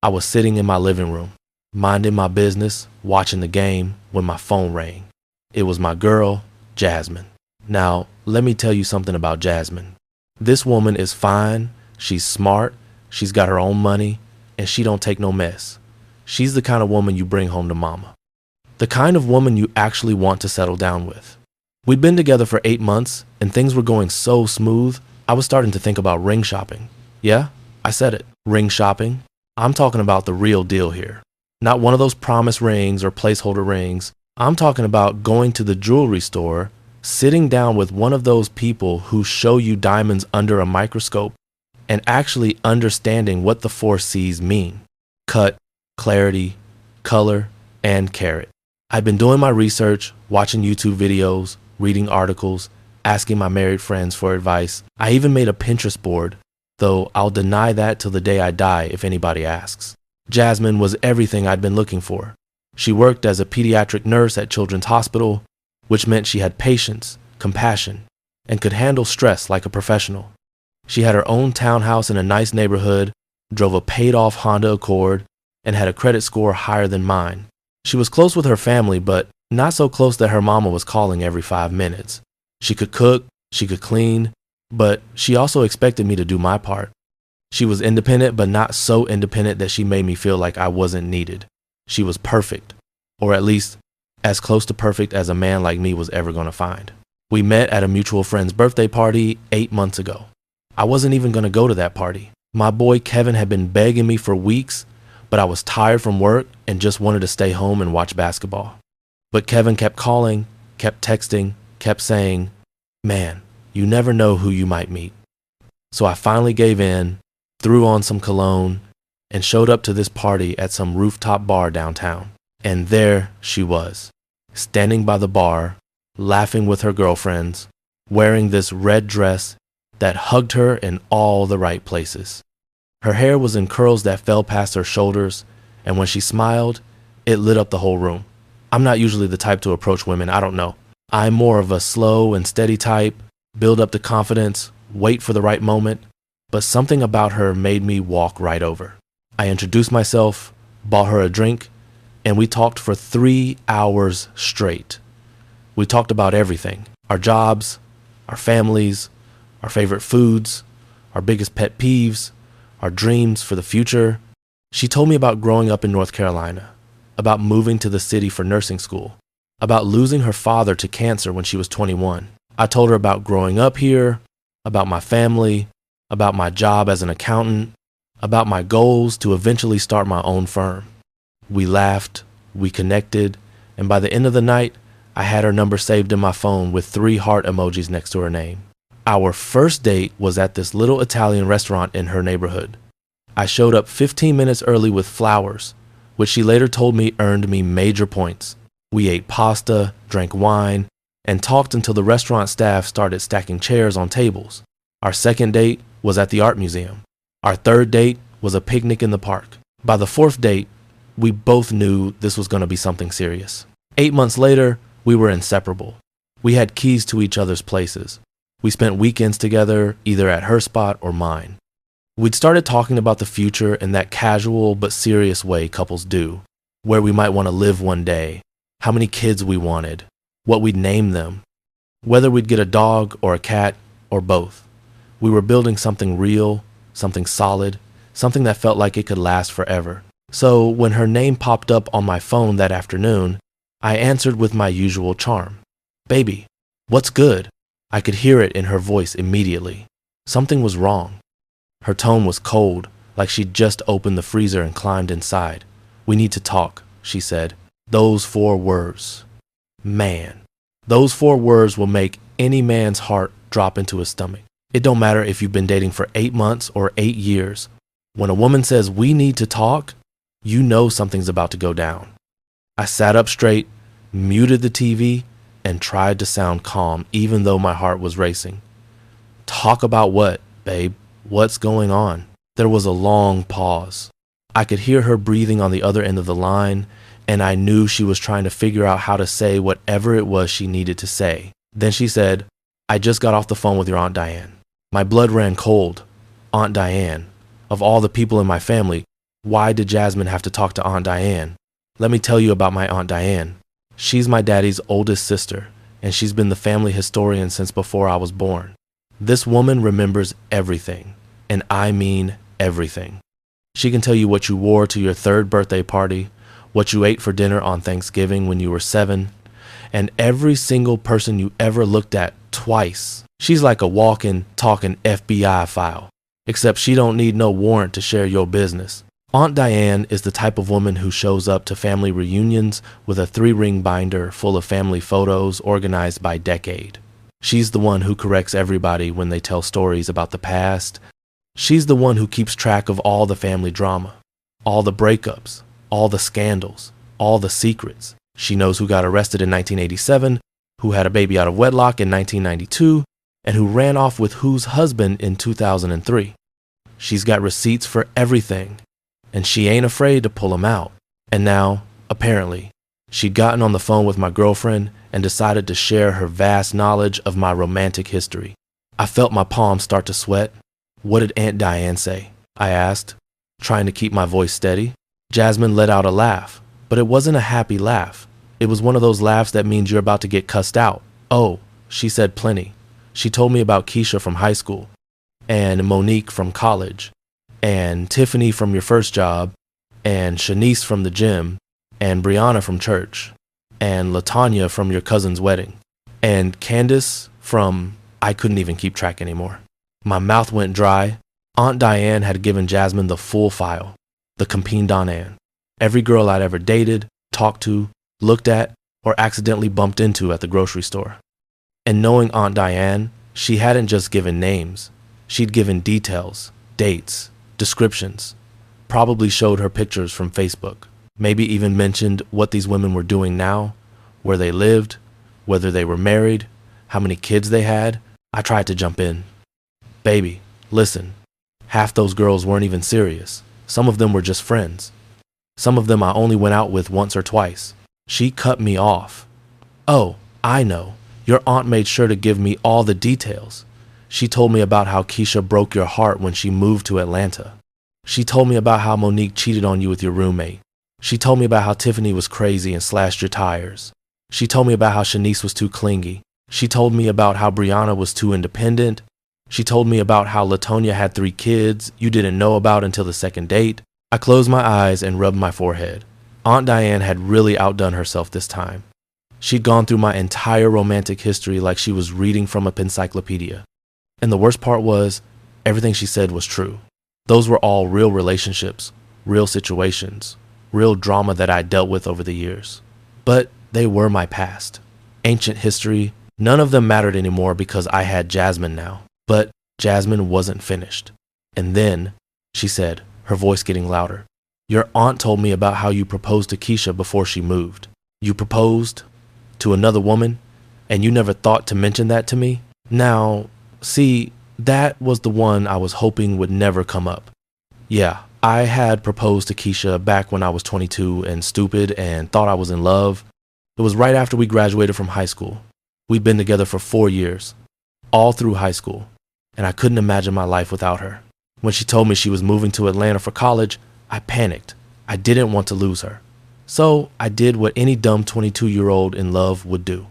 I was sitting in my living room, minding my business, watching the game, when my phone rang. It was my girl, Jasmine. Now, let me tell you something about Jasmine. This woman is fine, she's smart, she's got her own money, and she don't take no mess. She's the kind of woman you bring home to mama. The kind of woman you actually want to settle down with. We'd been together for 8 months, and things were going so smooth, I was starting to think about ring shopping. Yeah, I said it. Ring shopping. I'm talking about the real deal here. Not one of those promise rings or placeholder rings. I'm talking about going to the jewelry store, sitting down with one of those people who show you diamonds under a microscope, and actually understanding what the 4 C's mean. Cut, clarity, color, and carat. I've been doing my research, watching YouTube videos, reading articles, asking my married friends for advice. I even made a Pinterest board, though I'll deny that till the day I die if anybody asks. Jasmine was everything I'd been looking for. She worked as a pediatric nurse at Children's Hospital, which meant she had patience, compassion, and could handle stress like a professional. She had her own townhouse in a nice neighborhood, drove a paid-off Honda Accord, and had a credit score higher than mine. She was close with her family, but not so close that her mama was calling every 5 minutes. She could cook, she could clean, but she also expected me to do my part. She was independent, but not so independent that she made me feel like I wasn't needed. She was perfect, or at least as close to perfect as a man like me was ever going to find. We met at a mutual friend's birthday party 8 months ago. I wasn't even going to go to that party. My boy Kevin had been begging me for weeks, but I was tired from work and just wanted to stay home and watch basketball. But Kevin kept calling, kept texting, kept saying, "Man, you never know who you might meet." So I finally gave in, threw on some cologne, and showed up to this party at some rooftop bar downtown. And there she was, standing by the bar, laughing with her girlfriends, wearing this red dress that hugged her in all the right places. Her hair was in curls that fell past her shoulders, and when she smiled, it lit up the whole room. I'm not usually the type to approach women, I don't know. I'm more of a slow and steady type, build up the confidence, wait for the right moment, but something about her made me walk right over. I introduced myself, bought her a drink, and we talked for 3 hours straight. We talked about everything: our jobs, our families, our favorite foods, our biggest pet peeves, our dreams for the future. She told me about growing up in North Carolina, about moving to the city for nursing school, about losing her father to cancer when she was 21. I told her about growing up here, about my family, about my job as an accountant, about my goals to eventually start my own firm. We laughed, we connected, and by the end of the night, I had her number saved in my phone with 3 heart emojis next to her name. Our first date was at this little Italian restaurant in her neighborhood. I showed up 15 minutes early with flowers, which she later told me earned me major points. We ate pasta, drank wine, and talked until the restaurant staff started stacking chairs on tables. Our second date was at the art museum. Our third date was a picnic in the park. By the 4th date, we both knew this was going to be something serious. 8 months later, we were inseparable. We had keys to each other's places. We spent weekends together, either at her spot or mine. We'd started talking about the future in that casual but serious way couples do, where we might want to live one day, how many kids we wanted, what we'd name them, whether we'd get a dog or a cat or both. We were building something real, something solid, something that felt like it could last forever. So when her name popped up on my phone that afternoon, I answered with my usual charm. "Baby, what's good?" I could hear it in her voice immediately. Something was wrong. Her tone was cold, like she'd just opened the freezer and climbed inside. "We need to talk," she said. Those 4 words. Man, those 4 words will make any man's heart drop into his stomach. It don't matter if you've been dating for 8 months or 8 years. When a woman says, "We need to talk," you know something's about to go down. I sat up straight, muted the TV, and tried to sound calm, even though my heart was racing. "Talk about what, babe? What's going on?" There was a long pause. I could hear her breathing on the other end of the line, and I knew she was trying to figure out how to say whatever it was she needed to say. Then she said, "I just got off the phone with your Aunt Diane." My blood ran cold. Aunt Diane. Of all the people in my family, Why did Jasmine have to talk to Aunt Diane? Let me tell you about my Aunt Diane. She's my daddy's oldest sister, and she's been the family historian since before I was born. This woman remembers everything, and I mean everything. She can tell you what you wore to your 3rd birthday party, what you ate for dinner on Thanksgiving when you were 7, and every single person you ever looked at twice. She's like a walking, talking FBI file, except she don't need no warrant to share your business. Aunt Diane is the type of woman who shows up to family reunions with a 3-ring binder full of family photos organized by decade. She's the one who corrects everybody when they tell stories about the past. She's the one who keeps track of all the family drama, all the breakups, all the scandals, all the secrets. She knows who got arrested in 1987, who had a baby out of wedlock in 1992, and who ran off with whose husband in 2003. She's got receipts for everything, and she ain't afraid to pull them out. And now, apparently, she'd gotten on the phone with my girlfriend and decided to share her vast knowledge of my romantic history. I felt my palms start to sweat. What did Aunt Diane say? I asked, trying to keep my voice steady. Jasmine let out a laugh, but it wasn't a happy laugh. It was one of those laughs that means you're about to get cussed out. Oh, she said plenty. She told me about Keisha from high school, and Monique from college, and Tiffany from your first job, and Shanice from the gym, and Brianna from church, and LaTanya from your cousin's wedding, and Candace from... I couldn't even keep track anymore. My mouth went dry. Aunt Diane had given Jasmine the full file, the Compine Donnan. Every girl I'd ever dated, talked to, looked at, or accidentally bumped into at the grocery store. And knowing Aunt Diane, she hadn't just given names. She'd given details, dates, descriptions, probably showed her pictures from Facebook, maybe even mentioned what these women were doing now, where they lived, whether they were married, how many kids they had. I tried to jump in. Baby, listen, half those girls weren't even serious. Some of them were just friends. Some of them I only went out with once or twice. She cut me off. Oh, I know. Your aunt made sure to give me all the details. She told me about how Keisha broke your heart when she moved to Atlanta. She told me about how Monique cheated on you with your roommate. She told me about how Tiffany was crazy and slashed your tires. She told me about how Shanice was too clingy. She told me about how Brianna was too independent. She told me about how LaTonya had 3 kids you didn't know about until the 2nd date. I closed my eyes and rubbed my forehead. Aunt Diane had really outdone herself this time. She'd gone through my entire romantic history like she was reading from an encyclopedia. And the worst part was, everything she said was true. Those were all real relationships, real situations, real drama that I dealt with over the years. But they were my past. Ancient history, none of them mattered anymore because I had Jasmine now. But Jasmine wasn't finished. And then, she said, her voice getting louder, your aunt told me about how you proposed to Keisha before she moved. You proposed to another woman, and you never thought to mention that to me? Now, see, that was the one I was hoping would never come up. Yeah, I had proposed to Keisha back when I was 22 and stupid and thought I was in love. It was right after we graduated from high school. We'd been together for 4 years, all through high school, and I couldn't imagine my life without her. When she told me she was moving to Atlanta for college, I panicked. I didn't want to lose her. So I did what any dumb 22-year-old in love would do.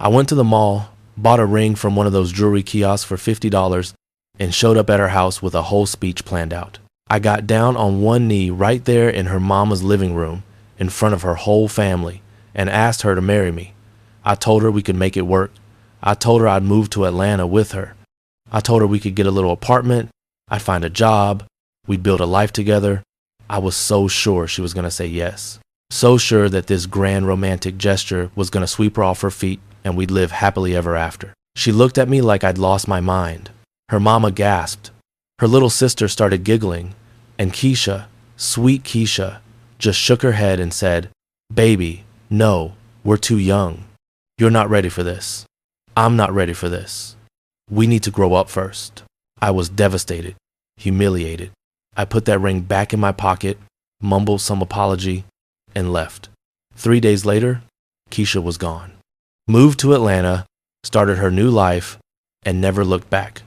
I went to the mall, bought a ring from one of those jewelry kiosks for $50, and showed up at her house with a whole speech planned out. I got down on one knee right there in her mama's living room in front of her whole family and asked her to marry me. I told her we could make it work. I told her I'd move to Atlanta with her. I told her we could get a little apartment. I'd find a job. We'd build a life together. I was so sure she was going to say yes. So sure that this grand romantic gesture was going to sweep her off her feet and we'd live happily ever after. She looked at me like I'd lost my mind. Her mama gasped. Her little sister started giggling. And Keisha, sweet Keisha, just shook her head and said, "Baby, no, we're too young. You're not ready for this. I'm not ready for this. We need to grow up first." I was devastated, humiliated. I put that ring back in my pocket, mumbled some apology, and left. 3 days later, Keisha was gone. Moved to Atlanta, started her new life, and never looked back.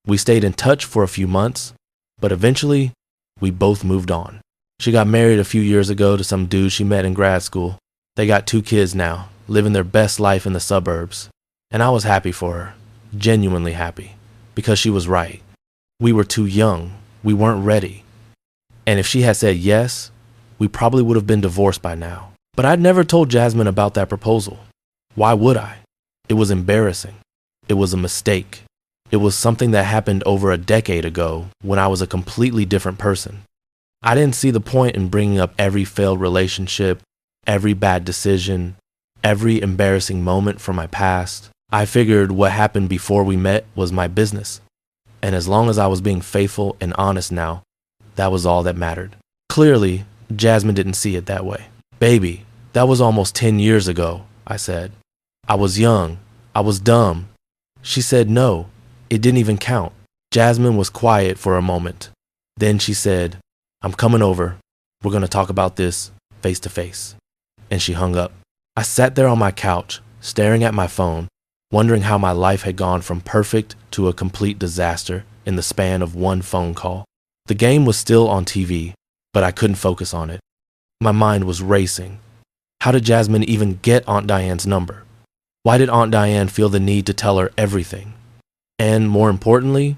We stayed in touch for a few months, but eventually, we both moved on. She got married a few years ago to some dude she met in grad school. They got 2 kids now, living their best life in the suburbs. And I was happy for her, genuinely happy, because she was right. We were too young. We weren't ready. And if she had said yes, we probably would have been divorced by now. But I'd never told Jasmine about that proposal. Why would I? It was embarrassing. It was a mistake. It was something that happened over a decade ago when I was a completely different person. I didn't see the point in bringing up every failed relationship, every bad decision, every embarrassing moment from my past. I figured what happened before we met was my business. And as long as I was being faithful and honest now, that was all that mattered. Clearly, Jasmine didn't see it that way. Baby, that was almost 10 years ago, I said. I was young. I was dumb. She said no, it didn't even count. Jasmine was quiet for a moment. Then she said, I'm coming over. We're going to talk about this face to face. And she hung up. I sat there on my couch, staring at my phone, wondering how my life had gone from perfect to a complete disaster in the span of one phone call. The game was still on TV, but I couldn't focus on it. My mind was racing. How did Jasmine even get Aunt Diane's number? Why did Aunt Diane feel the need to tell her everything? And more importantly,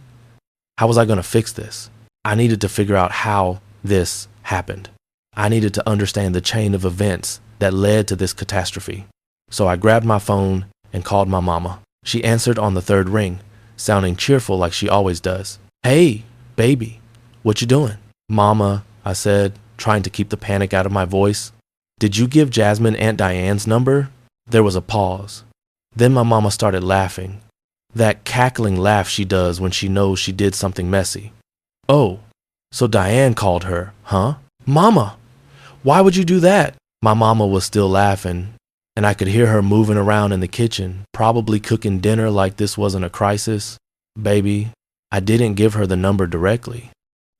how was I going to fix this? I needed to figure out how this happened. I needed to understand the chain of events that led to this catastrophe. So I grabbed my phone and called my mama. She answered on the 3rd ring, sounding cheerful like she always does. Hey, baby, what you doing? Mama, I said, trying to keep the panic out of my voice. Did you give Jasmine Aunt Diane's number? There was a pause. Then my mama started laughing. That cackling laugh she does when she knows she did something messy. Oh, so Diane called her, huh? Mama, why would you do that? My mama was still laughing, and I could hear her moving around in the kitchen, probably cooking dinner like this wasn't a crisis. Baby, I didn't give her the number directly.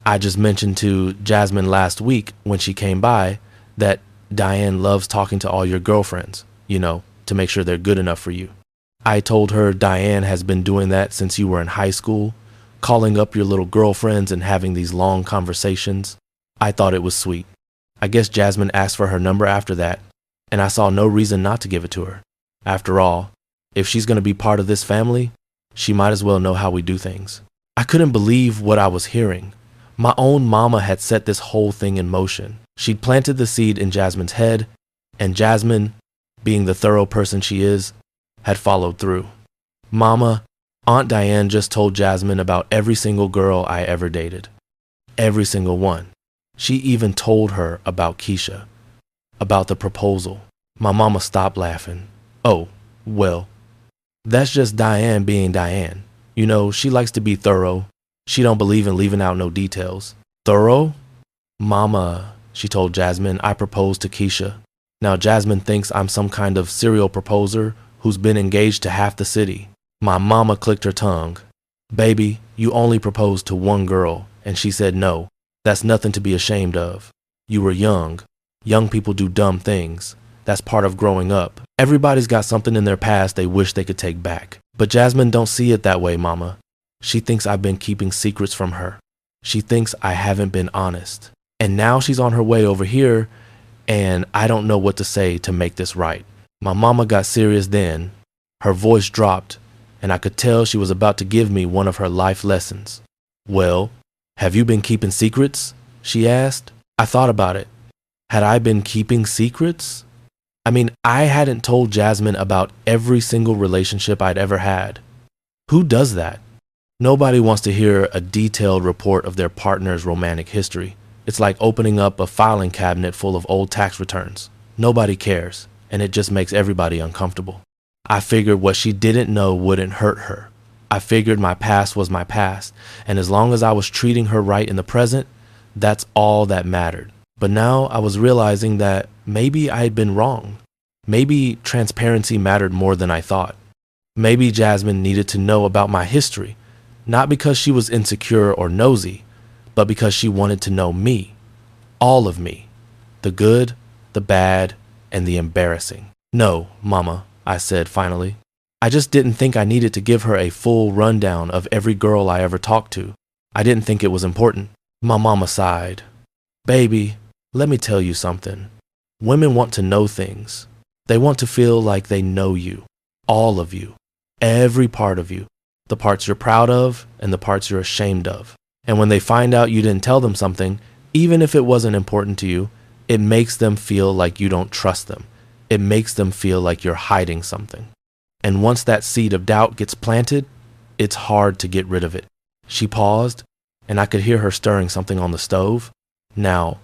I just mentioned to Jasmine last week when she came by that Diane loves talking to all your girlfriends, to make sure they're good enough for you. I told her Diane has been doing that since you were in high school, calling up your little girlfriends and having these long conversations. I thought it was sweet. I guess Jasmine asked for her number after that, and I saw no reason not to give it to her. After all, if she's going to be part of this family, she might as well know how we do things. I couldn't believe what I was hearing. My own mama had set this whole thing in motion. She'd planted the seed in Jasmine's head, and Jasmine, being the thorough person she is, had followed through. Mama, Aunt Diane just told Jasmine about every single girl I ever dated. Every single one. She even told her about Keisha, about the proposal. My mama stopped laughing. Oh, well, that's just Diane being Diane. She likes to be thorough. She don't believe in leaving out no details. Thorough? Mama, she told Jasmine, I proposed to Keisha. Now Jasmine thinks I'm some kind of serial proposer who's been engaged to half the city. My mama clicked her tongue. Baby, you only proposed to one girl, and she said no. That's nothing to be ashamed of. You were young. Young people do dumb things. That's part of growing up. Everybody's got something in their past they wish they could take back. But Jasmine don't see it that way, Mama. She thinks I've been keeping secrets from her. She thinks I haven't been honest. And now she's on her way over here, and I don't know what to say to make this right. My mama got serious then. Her voice dropped, and I could tell she was about to give me one of her life lessons. Well, have you been keeping secrets? She asked. I thought about it. Had I been keeping secrets? I hadn't told Jasmine about every single relationship I'd ever had. Who does that? Nobody wants to hear a detailed report of their partner's romantic history. It's like opening up a filing cabinet full of old tax returns. Nobody cares, and it just makes everybody uncomfortable. I figured what she didn't know wouldn't hurt her. I figured my past was my past, and as long as I was treating her right in the present, that's all that mattered. But now I was realizing that maybe I had been wrong. Maybe transparency mattered more than I thought. Maybe Jasmine needed to know about my history, not because she was insecure or nosy, but because she wanted to know me. All of me. The good, the bad, and the embarrassing. No, Mama, I said finally. I just didn't think I needed to give her a full rundown of every girl I ever talked to. I didn't think it was important. My mama sighed. Baby, Let me tell you something. Women want to know things. They want to feel like they know you. All of you. Every part of you. The parts you're proud of and the parts you're ashamed of. And when they find out you didn't tell them something, even if it wasn't important to you, it makes them feel like you don't trust them. It makes them feel like you're hiding something. And once that seed of doubt gets planted, it's hard to get rid of it. She paused, and I could hear her stirring something on the stove. Now,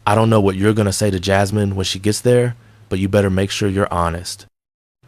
I don't know what you're going to say to Jasmine when she gets there, but you better make sure you're honest.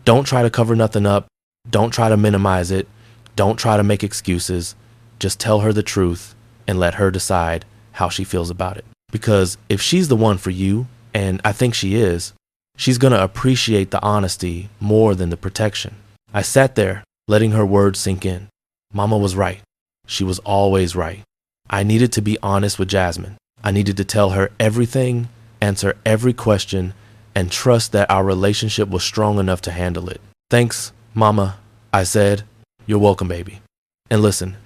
Don't try to cover nothing up. Don't try to minimize it. Don't try to make excuses. Just tell her the truth and let her decide how she feels about it. Because if she's the one for you, and I think she is, she's going to appreciate the honesty more than the protection. I sat there, letting her words sink in. Mama was right. She was always right. I needed to be honest with Jasmine. I needed to tell her everything, answer every question, and trust that our relationship was strong enough to handle it. Thanks, Mama, I said. You're welcome, baby. And listen,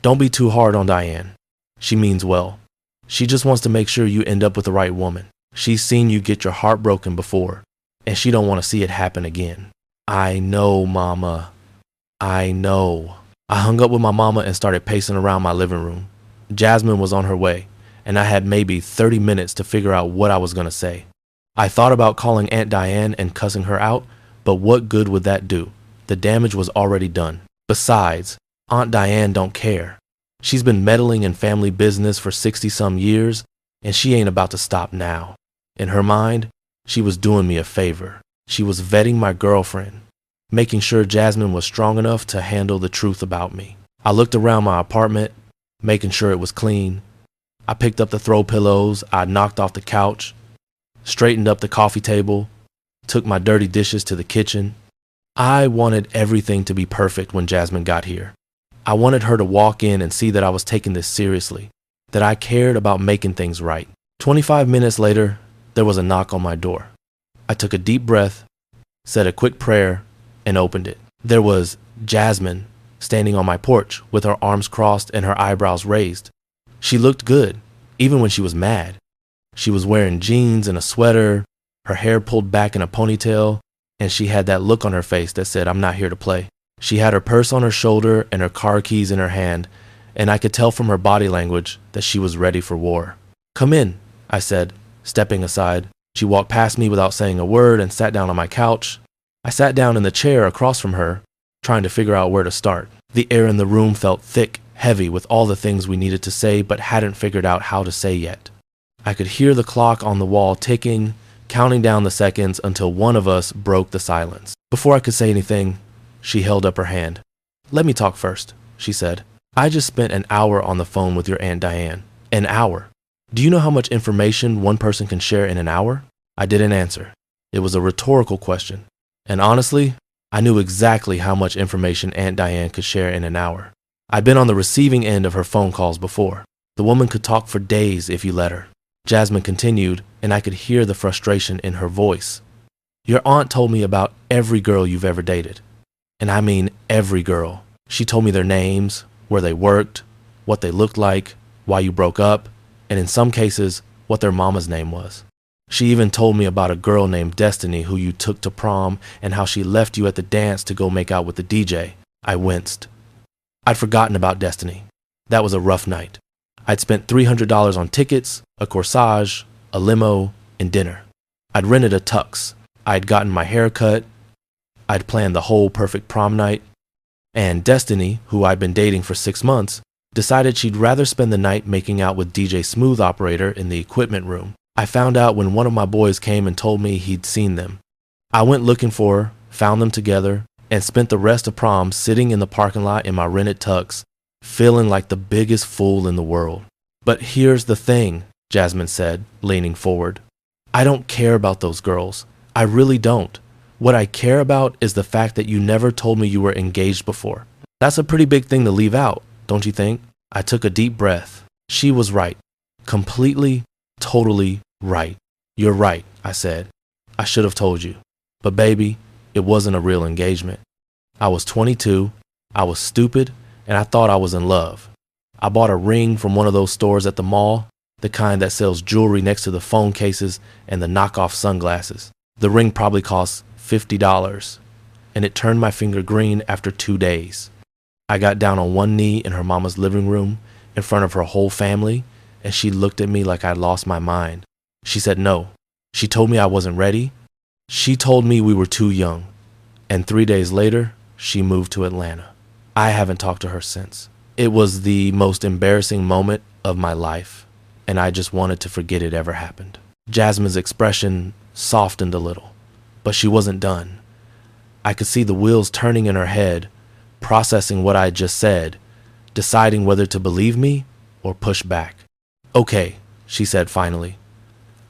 don't be too hard on Diane. She means well. She just wants to make sure you end up with the right woman. She's seen you get your heart broken before, and she don't want to see it happen again. I know, Mama. I know. I hung up with my mama and started pacing around my living room. Jasmine was on her way, and I had maybe 30 minutes to figure out what I was going to say. I thought about calling Aunt Diane and cussing her out, but what good would that do? The damage was already done. Besides, Aunt Diane don't care. She's been meddling in family business for 60-some years, and she ain't about to stop now. In her mind, she was doing me a favor. She was vetting my girlfriend, making sure Jasmine was strong enough to handle the truth about me. I looked around my apartment, making sure it was clean. I picked up the throw pillows, I knocked off the couch, straightened up the coffee table, took my dirty dishes to the kitchen. I wanted everything to be perfect when Jasmine got here. I wanted her to walk in and see that I was taking this seriously, that I cared about making things right. 25 minutes later, there was a knock on my door. I took a deep breath, said a quick prayer, and opened it. There was Jasmine standing on my porch with her arms crossed and her eyebrows raised. She looked good, even when she was mad. She was wearing jeans and a sweater, her hair pulled back in a ponytail, and she had that look on her face that said, "I'm not here to play." She had her purse on her shoulder and her car keys in her hand, and I could tell from her body language that she was ready for war. "Come in," I said, stepping aside. She walked past me without saying a word and sat down on my couch. I sat down in the chair across from her, trying to figure out where to start. The air in the room felt thick, heavy with all the things we needed to say but hadn't figured out how to say yet. I could hear the clock on the wall ticking, counting down the seconds until one of us broke the silence. Before I could say anything, she held up her hand. "Let me talk first," she said. "I just spent an hour on the phone with your Aunt Diane. An hour. Do you know how much information one person can share in an hour?" I didn't answer. It was a rhetorical question. And honestly, I knew exactly how much information Aunt Diane could share in an hour. I'd been on the receiving end of her phone calls before. The woman could talk for days if you let her. Jasmine continued, and I could hear the frustration in her voice. "Your aunt told me about every girl you've ever dated. And I mean every girl. She told me their names, where they worked, what they looked like, why you broke up, and in some cases, what their mama's name was. She even told me about a girl named Destiny who you took to prom and how she left you at the dance to go make out with the DJ. I winced. I'd forgotten about Destiny. That was a rough night. I'd spent $300 on tickets, a corsage, a limo, and dinner. I'd rented a tux. I'd gotten my hair cut. I'd planned the whole perfect prom night. And Destiny, who I'd been dating for 6 months, decided she'd rather spend the night making out with DJ Smooth Operator in the equipment room. I found out when one of my boys came and told me he'd seen them. I went looking for her, found them together, and spent the rest of prom sitting in the parking lot in my rented tux, feeling like the biggest fool in the world. "But here's the thing," Jasmine said, leaning forward. "I don't care about those girls. I really don't. What I care about is the fact that you never told me you were engaged before. That's a pretty big thing to leave out, don't you think?" I took a deep breath. She was right. Completely, totally right. "You're right," I said. "I should have told you. But baby, it wasn't a real engagement. I was 22, I was stupid, and I thought I was in love. I bought a ring from one of those stores at the mall, the kind that sells jewelry next to the phone cases and the knockoff sunglasses. The ring probably costs $50, and it turned my finger green after 2 days. I got down on one knee in her mama's living room in front of her whole family, and she looked at me like I'd lost my mind. She said no. She told me I wasn't ready. She told me we were too young. And 3 days later, she moved to Atlanta. I haven't talked to her since. It was the most embarrassing moment of my life, and I just wanted to forget it ever happened. Jasmine's expression softened a little, but she wasn't done. I could see the wheels turning in her head, processing what I just said, deciding whether to believe me or push back. Okay, she said finally.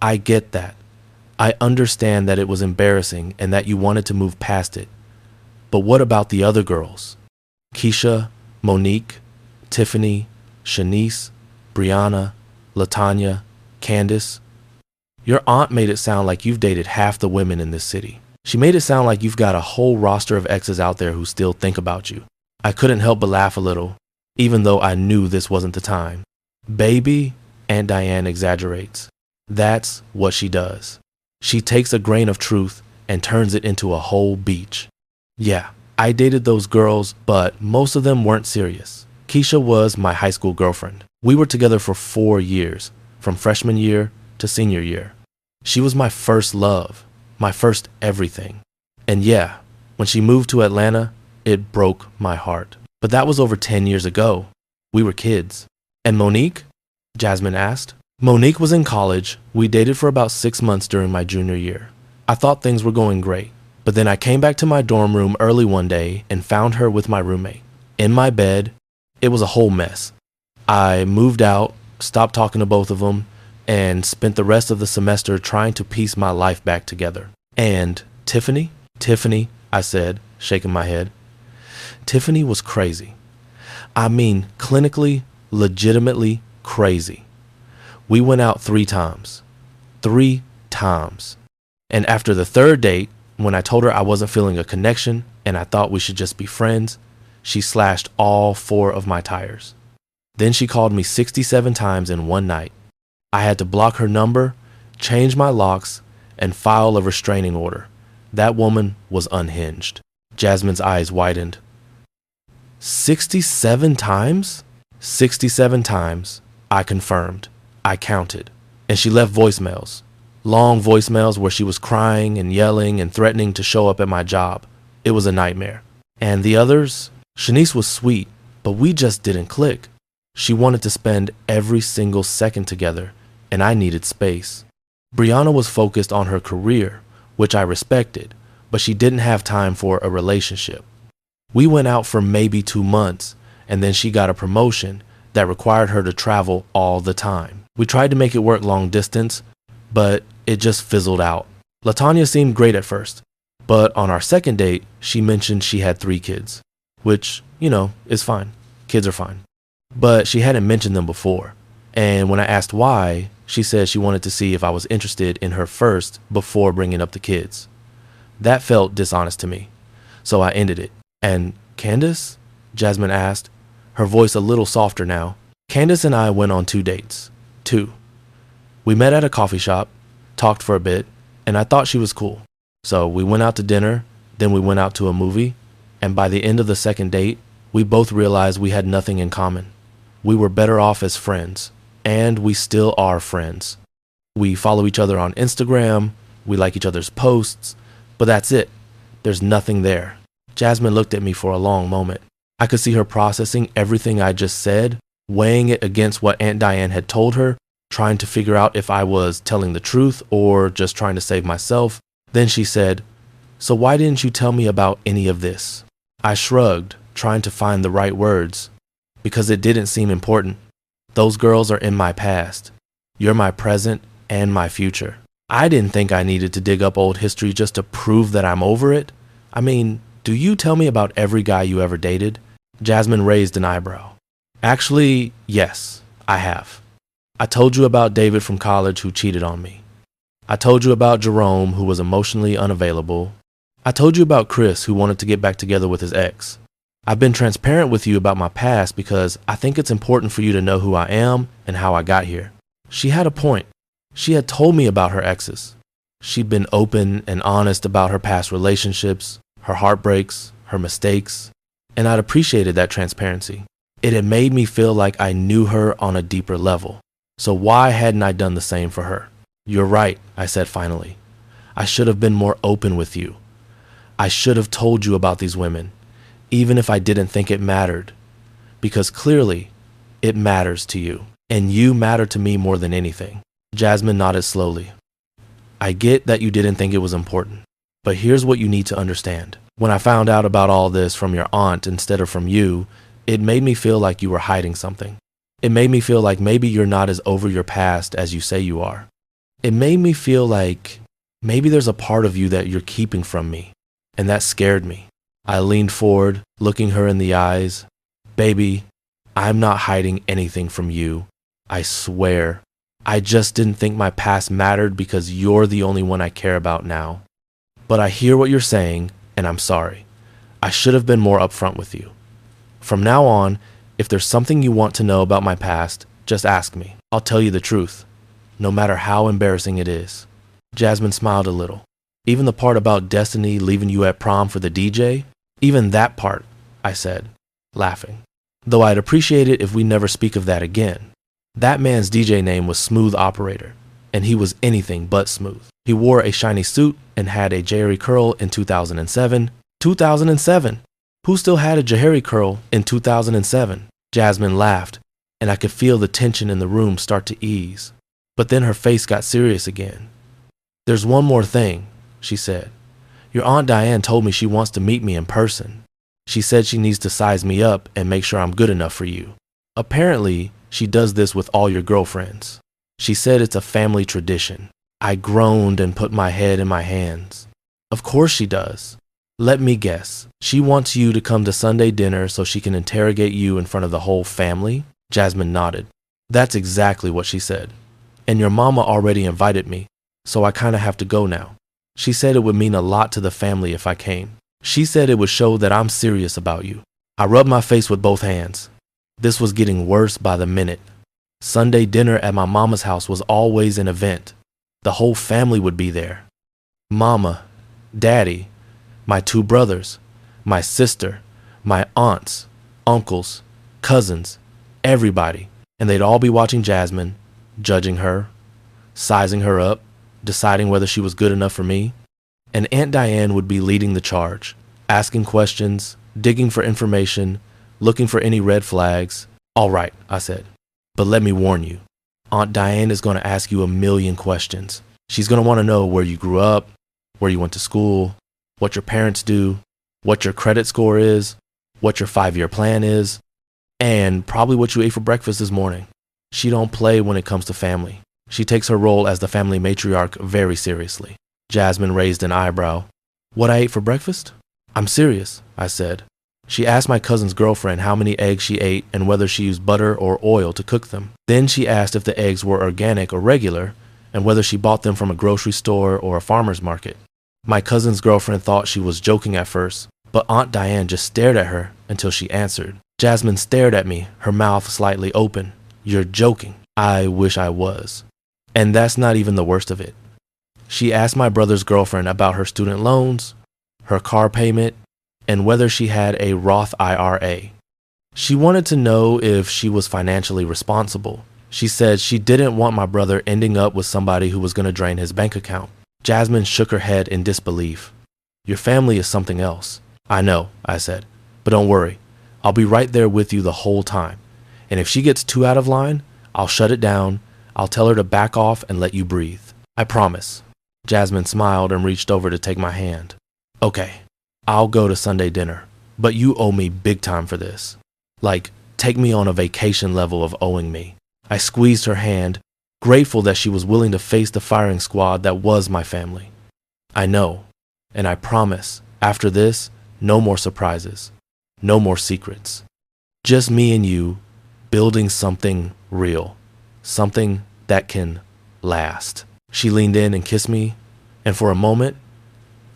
I get that. I understand that it was embarrassing and that you wanted to move past it. But what about the other girls? Keisha, Monique, Tiffany, Shanice, Brianna, Latanya, Candace. Your aunt made it sound like you've dated half the women in this city. She made it sound like you've got a whole roster of exes out there who still think about you. I couldn't help but laugh a little, even though I knew this wasn't the time. Baby, Aunt Diane exaggerates. That's what she does. She takes a grain of truth and turns it into a whole beach. Yeah, I dated those girls, but most of them weren't serious. Keisha was my high school girlfriend. We were together for 4 years, from freshman year to senior year. She was my first love, my first everything. And yeah, when she moved to Atlanta, it broke my heart. But that was over 10 years ago. We were kids. And Monique? Jasmine asked. Monique was in college. We dated for about 6 months during my junior year. I thought things were going great. But then I came back to my dorm room early one day and found her with my roommate. In my bed, it was a whole mess. I moved out, stopped talking to both of them, and spent the rest of the semester trying to piece my life back together. And Tiffany? Tiffany, I said, shaking my head. Tiffany was crazy. I mean, clinically, legitimately crazy. We went out 3 times. 3 times. And after the 3rd date, when I told her I wasn't feeling a connection and I thought we should just be friends, she slashed all 4 of my tires. Then she called me 67 times in one night. I had to block her number, change my locks, and file a restraining order. That woman was unhinged. Jasmine's eyes widened. 67 times? 67 times, I confirmed. I counted. And she left voicemails. Long voicemails where she was crying and yelling and threatening to show up at my job. It was a nightmare. And the others? Shanice was sweet, but we just didn't click. She wanted to spend every single second together, and I needed space. Brianna was focused on her career, which I respected, but she didn't have time for a relationship. We went out for maybe 2 months, and then she got a promotion that required her to travel all the time. We tried to make it work long distance, but it just fizzled out. Latanya seemed great at first, but on our 2nd date, she mentioned she had 3 kids, which, is fine. Kids are fine. But she hadn't mentioned them before. And when I asked why, she said she wanted to see if I was interested in her first before bringing up the kids. That felt dishonest to me, so I ended it. And Candace? Jasmine asked, her voice a little softer now. Candace and I went on 2 dates. 2. We met at a coffee shop, talked for a bit, and I thought she was cool. So we went out to dinner, then we went out to a movie, and by the end of the 2nd date, we both realized we had nothing in common. We were better off as friends, and we still are friends. We follow each other on Instagram, we like each other's posts, but that's it. There's nothing there. Jasmine looked at me for a long moment. I could see her processing everything I just said, weighing it against what Aunt Diane had told her, trying to figure out if I was telling the truth or just trying to save myself. Then she said, "So why didn't you tell me about any of this?" I shrugged, trying to find the right words. Because it didn't seem important. Those girls are in my past. You're my present and my future. I didn't think I needed to dig up old history just to prove that I'm over it. I mean, do you tell me about every guy you ever dated? Jasmine raised an eyebrow. Actually, yes, I have. I told you about David from college who cheated on me. I told you about Jerome who was emotionally unavailable. I told you about Chris who wanted to get back together with his ex. I've been transparent with you about my past because I think it's important for you to know who I am and how I got here. She had a point. She had told me about her exes. She'd been open and honest about her past relationships, her heartbreaks, her mistakes, and I'd appreciated that transparency. It had made me feel like I knew her on a deeper level. So why hadn't I done the same for her? You're right, I said finally. I should have been more open with you. I should have told you about these women, even if I didn't think it mattered. Because clearly, it matters to you, and you matter to me more than anything. Jasmine nodded slowly. I get that you didn't think it was important, but here's what you need to understand. When I found out about all this from your aunt instead of from you, it made me feel like you were hiding something. It made me feel like maybe you're not as over your past as you say you are. It made me feel like maybe there's a part of you that you're keeping from me, and that scared me. I leaned forward, looking her in the eyes. Baby, I'm not hiding anything from you. I swear. I just didn't think my past mattered because you're the only one I care about now. But I hear what you're saying, and I'm sorry. I should have been more upfront with you. From now on, if there's something you want to know about my past, just ask me. I'll tell you the truth, no matter how embarrassing it is. Jasmine smiled a little. Even the part about Destiny leaving you at prom for the DJ? Even that part, I said, laughing. Though I'd appreciate it if we never speak of that again. That man's DJ name was Smooth Operator, and he was anything but smooth. He wore a shiny suit and had a Jerry curl in 2007. 2007! Who still had a Jerry curl in 2007? Jasmine laughed, and I could feel the tension in the room start to ease. But then her face got serious again. There's one more thing, she said. Your Aunt Diane told me she wants to meet me in person. She said she needs to size me up and make sure I'm good enough for you. Apparently, she does this with all your girlfriends. She said it's a family tradition. I groaned and put my head in my hands. Of course she does. Let me guess. She wants you to come to Sunday dinner so she can interrogate you in front of the whole family? Jasmine nodded. That's exactly what she said. And your mama already invited me, so I kind of have to go now. She said it would mean a lot to the family if I came. She said it would show that I'm serious about you. I rubbed my face with both hands. This was getting worse by the minute. Sunday dinner at my mama's house was always an event. The whole family would be there. Mama, Daddy, my two brothers, my sister, my aunts, uncles, cousins, everybody. And they'd all be watching Jasmine, judging her, sizing her up, deciding whether she was good enough for me. And Aunt Diane would be leading the charge, asking questions, digging for information, looking for any red flags. All right, I said, but let me warn you. Aunt Diane is going to ask you a million questions. She's going to want to know where you grew up, where you went to school, what your parents do, what your credit score is, what your 5-year plan is, and probably what you ate for breakfast this morning. She don't play when it comes to family. She takes her role as the family matriarch very seriously. Jasmine raised an eyebrow. What I ate for breakfast? I'm serious, I said. She asked my cousin's girlfriend how many eggs she ate and whether she used butter or oil to cook them. Then she asked if the eggs were organic or regular and whether she bought them from a grocery store or a farmer's market. My cousin's girlfriend thought she was joking at first, but Aunt Diane just stared at her until she answered. Jasmine stared at me, her mouth slightly open. You're joking. I wish I was. And that's not even the worst of it. She asked my brother's girlfriend about her student loans, her car payment, and whether she had a Roth IRA. She wanted to know if she was financially responsible. She said she didn't want my brother ending up with somebody who was going to drain his bank account. Jasmine shook her head in disbelief. Your family is something else. I know, I said, but don't worry. I'll be right there with you the whole time. And if she gets too out of line, I'll shut it down. I'll tell her to back off and let you breathe. I promise. Jasmine smiled and reached over to take my hand. Okay, I'll go to Sunday dinner, but you owe me big time for this. Like, take me on a vacation level of owing me. I squeezed her hand, grateful that she was willing to face the firing squad that was my family. I know, and I promise, after this, no more surprises, no more secrets. Just me and you, building something real, something that can last. She leaned in and kissed me, and for a moment,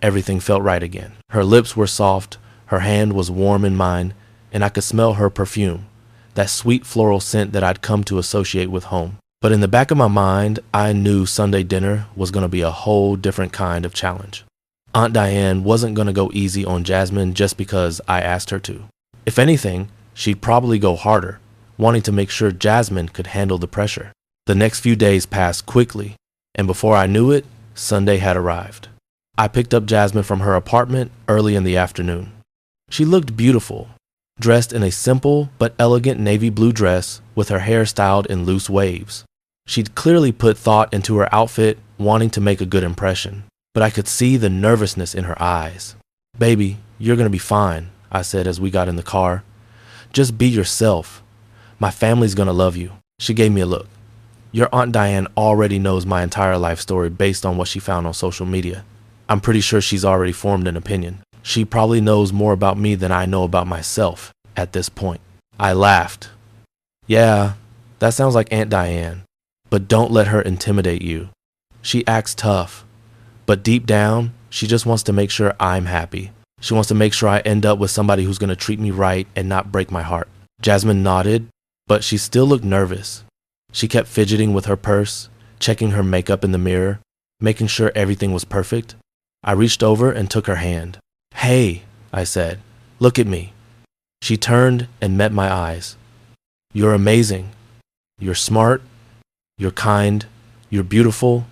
everything felt right again. Her lips were soft, her hand was warm in mine, and I could smell her perfume, that sweet floral scent that I'd come to associate with home. But in the back of my mind, I knew Sunday dinner was going to be a whole different kind of challenge. Aunt Diane wasn't going to go easy on Jasmine just because I asked her to. If anything, she'd probably go harder, wanting to make sure Jasmine could handle the pressure. The next few days passed quickly, and before I knew it, Sunday had arrived. I picked up Jasmine from her apartment early in the afternoon. She looked beautiful, dressed in a simple but elegant navy blue dress with her hair styled in loose waves. She'd clearly put thought into her outfit, wanting to make a good impression, but I could see the nervousness in her eyes. "Baby, you're gonna be fine," I said as we got in the car. "Just be yourself. My family's gonna love you." She gave me a look. "Your Aunt Diane already knows my entire life story based on what she found on social media. I'm pretty sure she's already formed an opinion. She probably knows more about me than I know about myself at this point." I laughed. "Yeah, that sounds like Aunt Diane, but don't let her intimidate you. She acts tough, but deep down, she just wants to make sure I'm happy. She wants to make sure I end up with somebody who's going to treat me right and not break my heart." Jasmine nodded, but she still looked nervous. She kept fidgeting with her purse, checking her makeup in the mirror, making sure everything was perfect. I reached over and took her hand. "Hey," I said, "look at me." She turned and met my eyes. "You're amazing. You're smart. You're kind. You're beautiful.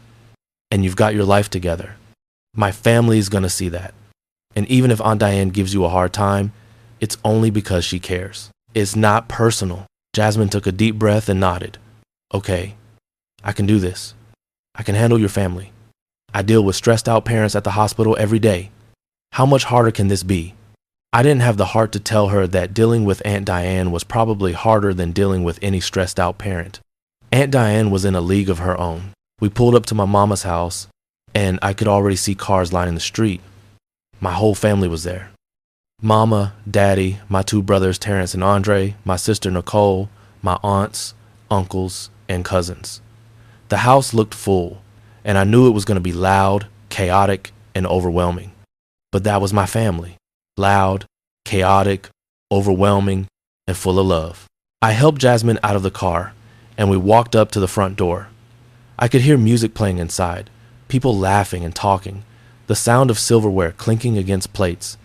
And you've got your life together. My family's gonna see that. And even if Aunt Diane gives you a hard time, it's only because she cares. It's not personal." Jasmine took a deep breath and nodded. "Okay, I can do this. I can handle your family. I deal with stressed out parents at the hospital every day. How much harder can this be?" I didn't have the heart to tell her that dealing with Aunt Diane was probably harder than dealing with any stressed out parent. Aunt Diane was in a league of her own. We pulled up to my mama's house, and I could already see cars lining the street. My whole family was there. Mama, Daddy, my two brothers Terrence and Andre, my sister Nicole, my aunts, uncles, and cousins. The house looked full, and I knew it was going to be loud, chaotic, and overwhelming. But that was my family. Loud, chaotic, overwhelming, and full of love. I helped Jasmine out of the car, and we walked up to the front door. I could hear music playing inside, people laughing and talking, the sound of silverware clinking against plates.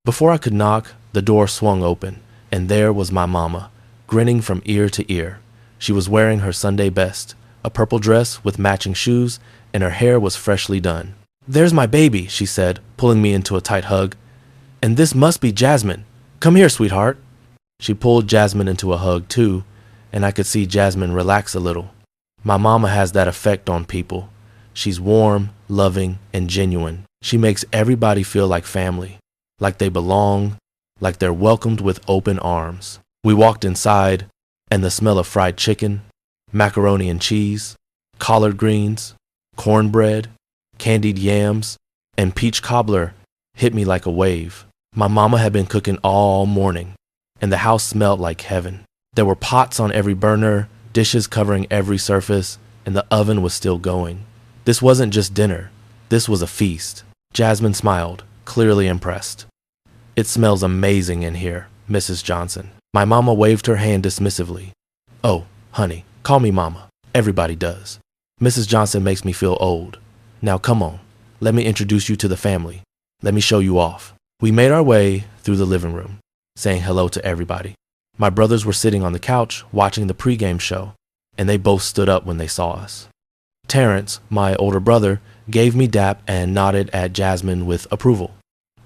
Before I could knock, the door swung open, and there was my mama, grinning from ear to ear. She was wearing her Sunday best, a purple dress with matching shoes, and her hair was freshly done. "There's my baby," she said, pulling me into a tight hug. "And this must be Jasmine. Come here, sweetheart." She pulled Jasmine into a hug too, and I could see Jasmine relax a little. My mama has that effect on people. She's warm, loving, and genuine. She makes everybody feel like family, like they belong, like they're welcomed with open arms. We walked inside, and the smell of fried chicken, macaroni and cheese, collard greens, cornbread, candied yams, and peach cobbler hit me like a wave. My mama had been cooking all morning, and the house smelled like heaven. There were pots on every burner, dishes covering every surface, and the oven was still going. This wasn't just dinner. This was a feast. Jasmine smiled, clearly impressed. "It smells amazing in here, Mrs. Johnson." My mama waved her hand dismissively. "Oh, honey, call me mama. Everybody does. Mrs. Johnson makes me feel old. Now come on, let me introduce you to the family. Let me show you off." We made our way through the living room, saying hello to everybody. My brothers were sitting on the couch watching the pregame show, and they both stood up when they saw us. Terrence, my older brother, gave me dap and nodded at Jasmine with approval.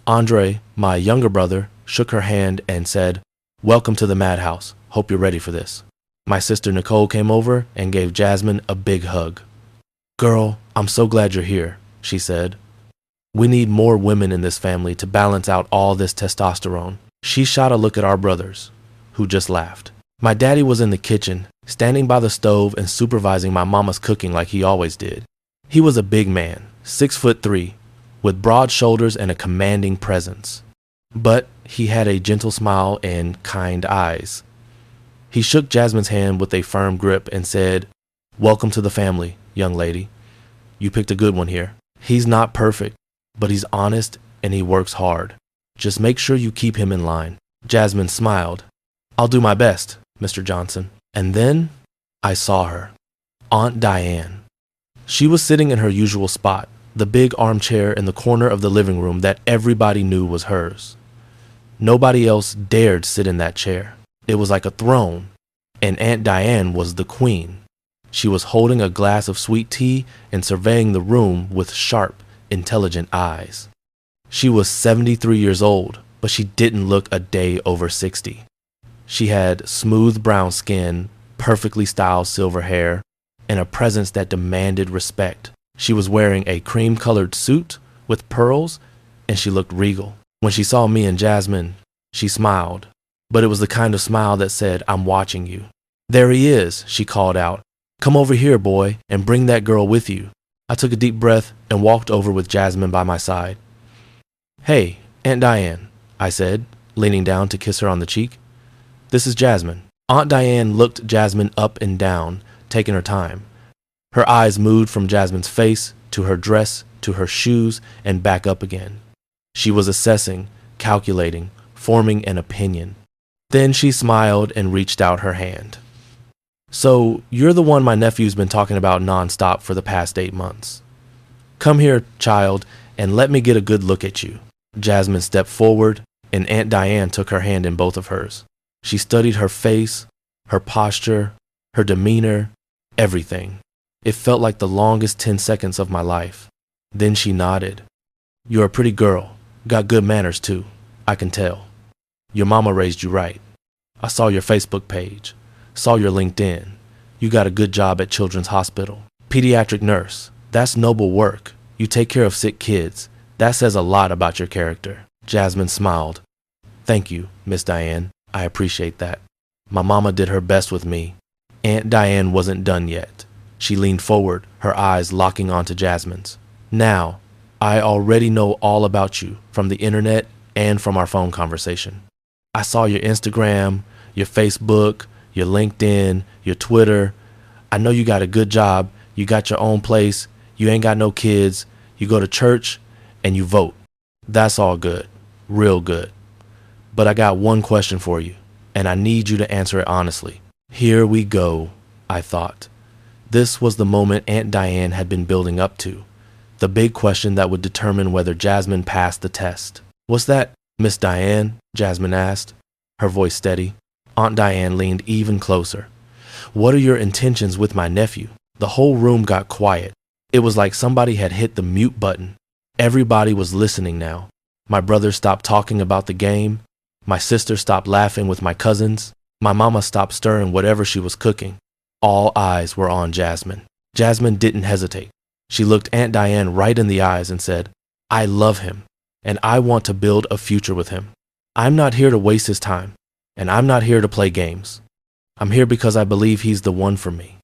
Andre, my younger brother, shook her hand and said, "Welcome to the madhouse. Hope you're ready for this." My sister Nicole came over and gave Jasmine a big hug. "Girl, I'm so glad you're here," she said. "We need more women in this family to balance out all this testosterone." She shot a look at our brothers, who just laughed. My daddy was in the kitchen, standing by the stove and supervising my mama's cooking like he always did. He was a big man, 6'3", with broad shoulders and a commanding presence. But he had a gentle smile and kind eyes. He shook Jasmine's hand with a firm grip and said, "Welcome to the family, young lady. You picked a good one here. He's not perfect, but he's honest and he works hard. Just make sure you keep him in line." Jasmine smiled. "I'll do my best, Mr. Johnson." And then I saw her. Aunt Diane. She was sitting in her usual spot, the big armchair in the corner of the living room that everybody knew was hers. Nobody else dared sit in that chair. It was like a throne, and Aunt Diane was the queen. She was holding a glass of sweet tea and surveying the room with sharp, intelligent eyes. She was 73 years old, but she didn't look a day over 60. She had smooth brown skin, perfectly styled silver hair, and a presence that demanded respect. She was wearing a cream-colored suit with pearls, and she looked regal. When she saw me and Jasmine, she smiled, but it was the kind of smile that said, "I'm watching you." "There he is," she called out. "Come over here, boy, and bring that girl with you." I took a deep breath and walked over with Jasmine by my side. "Hey, Aunt Diane," I said, leaning down to kiss her on the cheek. "This is Jasmine." Aunt Diane looked Jasmine up and down, taking her time. Her eyes moved from Jasmine's face to her dress to her shoes and back up again. She was assessing, calculating, forming an opinion. Then she smiled and reached out her hand. "So, you're the one my nephew's been talking about nonstop for the past 8 months. Come here, child, and let me get a good look at you." Jasmine stepped forward, and Aunt Diane took her hand in both of hers. She studied her face, her posture, her demeanor, everything. It felt like the longest 10 seconds of my life. Then she nodded. "You're a pretty girl. Got good manners, too. I can tell. Your mama raised you right. I saw your Facebook page. Saw your LinkedIn. You got a good job at Children's Hospital. Pediatric nurse. That's noble work. You take care of sick kids. That says a lot about your character." Jasmine smiled. "Thank you, Miss Diane. I appreciate that. My mama did her best with me." Aunt Diane wasn't done yet. She leaned forward, her eyes locking onto Jasmine's. "Now, I already know all about you from the internet and from our phone conversation. I saw your Instagram, your Facebook, your LinkedIn, your Twitter. I know you got a good job, you got your own place, you ain't got no kids, you go to church, and you vote. That's all good, real good. But I got one question for you, and I need you to answer it honestly." Here we go, I thought. This was the moment Aunt Diane had been building up to, the big question that would determine whether Jasmine passed the test. "What's that, Miss Diane?" Jasmine asked, her voice steady. Aunt Diane leaned even closer. "What are your intentions with my nephew?" The whole room got quiet. It was like somebody had hit the mute button. Everybody was listening now. My brother stopped talking about the game. My sister stopped laughing with my cousins. My mama stopped stirring whatever she was cooking. All eyes were on Jasmine. Jasmine didn't hesitate. She looked Aunt Diane right in the eyes and said, "I love him, and I want to build a future with him. I'm not here to waste his time, and I'm not here to play games. I'm here because I believe he's the one for me.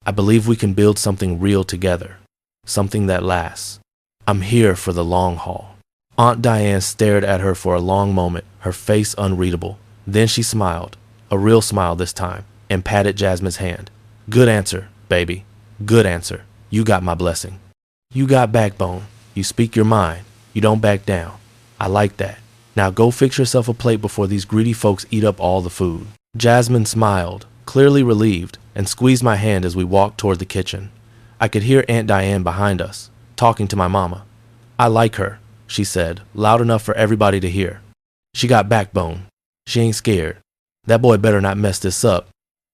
I believe we can build something real together, something that lasts. I'm here for the long haul." Aunt Diane stared at her for a long moment, her face unreadable. Then she smiled, a real smile this time, and patted Jasmine's hand. "Good answer, baby. Good answer. You got my blessing. You got backbone. You speak your mind. You don't back down. I like that. Now go fix yourself a plate before these greedy folks eat up all the food." Jasmine smiled, clearly relieved, and squeezed my hand as we walked toward the kitchen. I could hear Aunt Diane behind us, talking to my mama. "I like her," she said, loud enough for everybody to hear. "She got backbone. She ain't scared. That boy better not mess this up,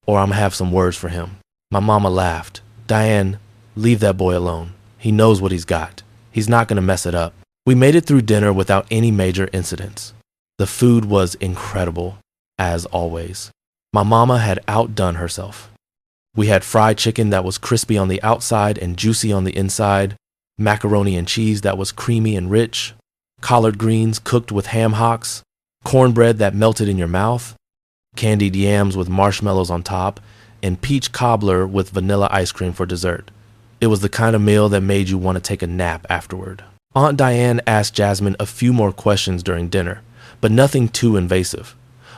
or I'ma have some words for him." My mama laughed. "Diane, leave that boy alone. He knows what he's got. He's not gonna mess it up." We made it through dinner without any major incidents. The food was incredible, as always. My mama had outdone herself. We had fried chicken that was crispy on the outside and juicy on the inside, macaroni and cheese that was creamy and rich, collard greens cooked with ham hocks, cornbread that melted in your mouth, candied yams with marshmallows on top, and peach cobbler with vanilla ice cream for dessert. It was the kind of meal that made you want to take a nap afterward. Aunt Diane asked Jasmine a few more questions during dinner, but nothing too invasive.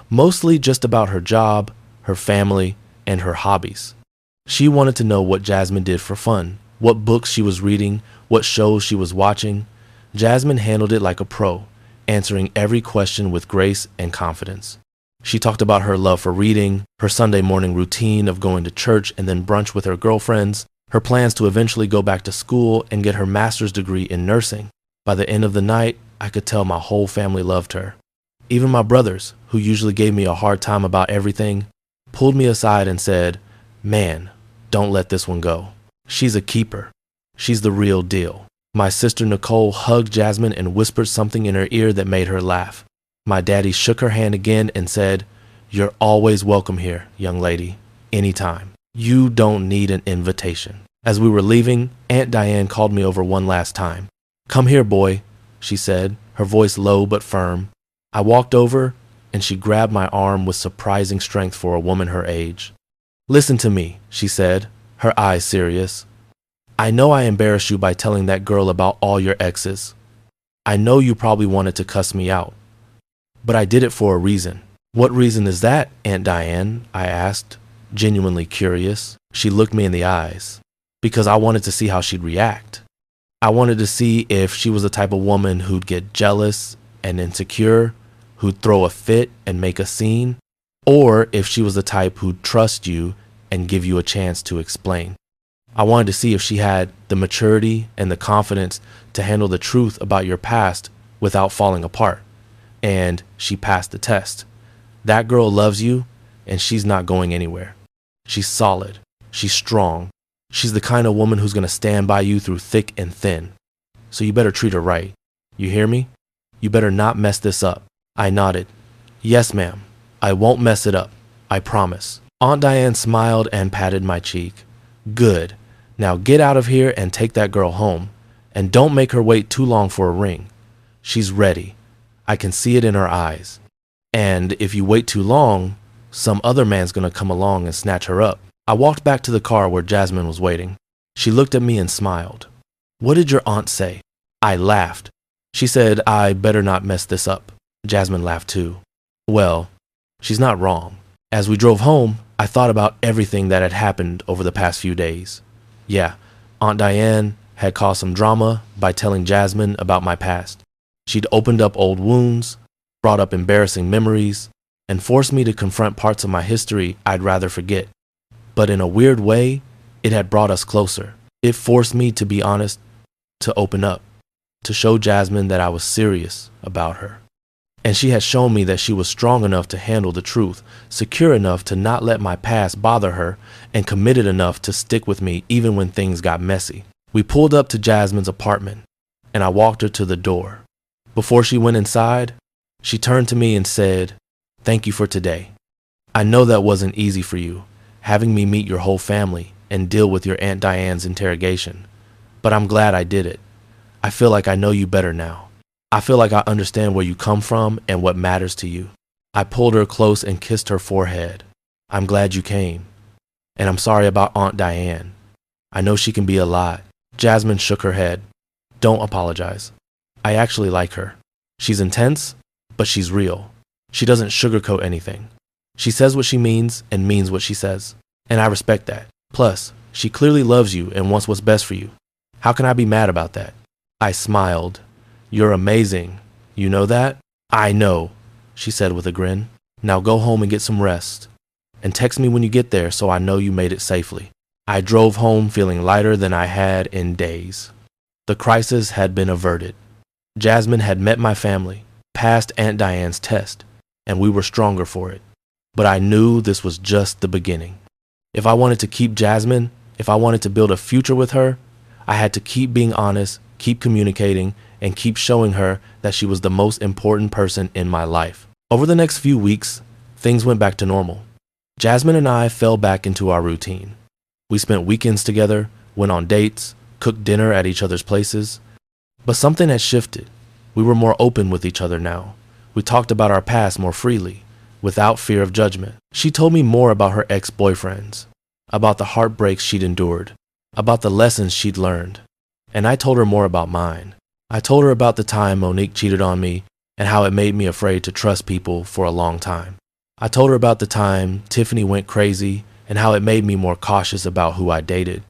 Mostly just about her job, her family, and her hobbies. She wanted to know what Jasmine did for fun, what books she was reading, what shows she was watching. Jasmine handled it like a pro, answering every question with grace and confidence. She talked about her love for reading, her Sunday morning routine of going to church and then brunch with her girlfriends, her plans to eventually go back to school and get her master's degree in nursing. By the end of the night, I could tell my whole family loved her. Even my brothers, who usually gave me a hard time about everything, pulled me aside and said, "Man, don't let this one go. She's a keeper. She's the real deal." My sister Nicole hugged Jasmine and whispered something in her ear that made her laugh. My daddy shook her hand again and said, "You're always welcome here, young lady, anytime. You don't need an invitation." As we were leaving, Aunt Diane called me over one last time. "Come here, boy," she said, her voice low but firm. I walked over, and she grabbed my arm with surprising strength for a woman her age. "Listen to me," she said, her eyes serious. "I know I embarrassed you by telling that girl about all your exes. I know you probably wanted to cuss me out. But I did it for a reason." "What reason is that, Aunt Diane?" I asked, genuinely curious. She looked me in the eyes. "Because I wanted to see how she'd react. I wanted to see if she was the type of woman who'd get jealous and insecure, who'd throw a fit and make a scene, or if she was the type who'd trust you and give you a chance to explain. I wanted to see if she had the maturity and the confidence to handle the truth about your past without falling apart. And she passed the test. That girl loves you, and she's not going anywhere. She's solid. She's strong. She's the kind of woman who's going to stand by you through thick and thin. So you better treat her right. You hear me? You better not mess this up." I nodded. "Yes, ma'am. I won't mess it up. I promise." Aunt Diane smiled and patted my cheek. "Good. Now get out of here and take that girl home. And don't make her wait too long for a ring. She's ready. I can see it in her eyes. And if you wait too long, some other man's gonna come along and snatch her up." I walked back to the car where Jasmine was waiting. She looked at me and smiled. "What did your aunt say?" I laughed. "She said I better not mess this up." Jasmine laughed too. "Well, she's not wrong." As we drove home, I thought about everything that had happened over the past few days. Yeah, Aunt Diane had caused some drama by telling Jasmine about my past. She'd opened up old wounds, brought up embarrassing memories, and forced me to confront parts of my history I'd rather forget. But in a weird way, it had brought us closer. It forced me to be honest, to open up, to show Jasmine that I was serious about her. And she had shown me that she was strong enough to handle the truth, secure enough to not let my past bother her, and committed enough to stick with me even when things got messy. We pulled up to Jasmine's apartment, and I walked her to the door. Before she went inside, she turned to me and said, "Thank you for today. I know that wasn't easy for you, having me meet your whole family and deal with your Aunt Diane's interrogation. But I'm glad I did it. I feel like I know you better now. I feel like I understand where you come from and what matters to you." I pulled her close and kissed her forehead. "I'm glad you came. And I'm sorry about Aunt Diane. I know she can be a lot." Jasmine shook her head. "Don't apologize. I actually like her. She's intense, but she's real. She doesn't sugarcoat anything. She says what she means and means what she says. And I respect that. Plus, she clearly loves you and wants what's best for you. How can I be mad about that?" I smiled. "You're amazing. You know that?" "I know," she said with a grin. "Now go home and get some rest. And text me when you get there so I know you made it safely." I drove home feeling lighter than I had in days. The crisis had been averted. Jasmine had met my family, passed Aunt Diane's test, and we were stronger for it. But I knew this was just the beginning. If I wanted to keep Jasmine, if I wanted to build a future with her, I had to keep being honest, keep communicating, and keep showing her that she was the most important person in my life. Over the next few weeks, things went back to normal. Jasmine and I fell back into our routine. We spent weekends together, went on dates, cooked dinner at each other's places. But something had shifted. We were more open with each other now. We talked about our past more freely, without fear of judgment. She told me more about her ex-boyfriends, about the heartbreaks she'd endured, about the lessons she'd learned. And I told her more about mine. I told her about the time Monique cheated on me and how it made me afraid to trust people for a long time. I told her about the time Tiffany went crazy and how it made me more cautious about who I dated.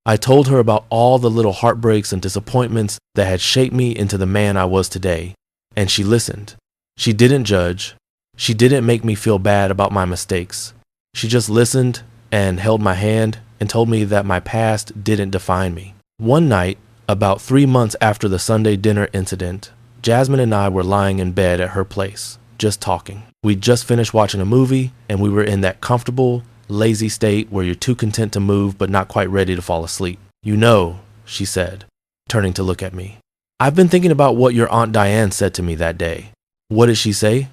I told her about all the little heartbreaks and disappointments that had shaped me into the man I was today, and she listened. She didn't judge, She didn't make me feel bad about my mistakes. She just listened and held my hand and told me that my past didn't define me. One night, about 3 months after the Sunday dinner incident, Jasmine and I were lying in bed at her place, just talking. We'd just finished watching a movie, and we were in that comfortable, lazy state where you're too content to move but not quite ready to fall asleep. "You know," she said, turning to look at me, "I've been thinking about what your Aunt Diane said to me that day." "What did she say?"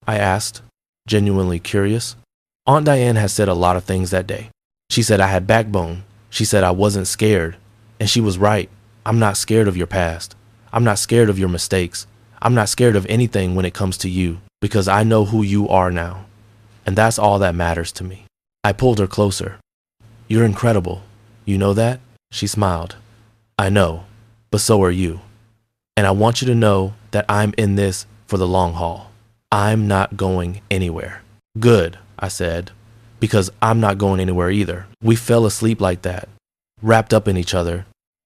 I asked, genuinely curious. Aunt Diane has said a lot of things that day. She said I had backbone. She said I wasn't scared. And she was right. I'm not scared of your past. I'm not scared of your mistakes. I'm not scared of anything when it comes to you, because I know who you are now. And that's all that matters to me. I pulled her closer. "You're incredible. You know that?" She smiled. "I know, but so are you. And I want you to know that I'm in this for the long haul. I'm not going anywhere." "Good," I said, "because I'm not going anywhere either." We fell asleep like that, wrapped up in each other,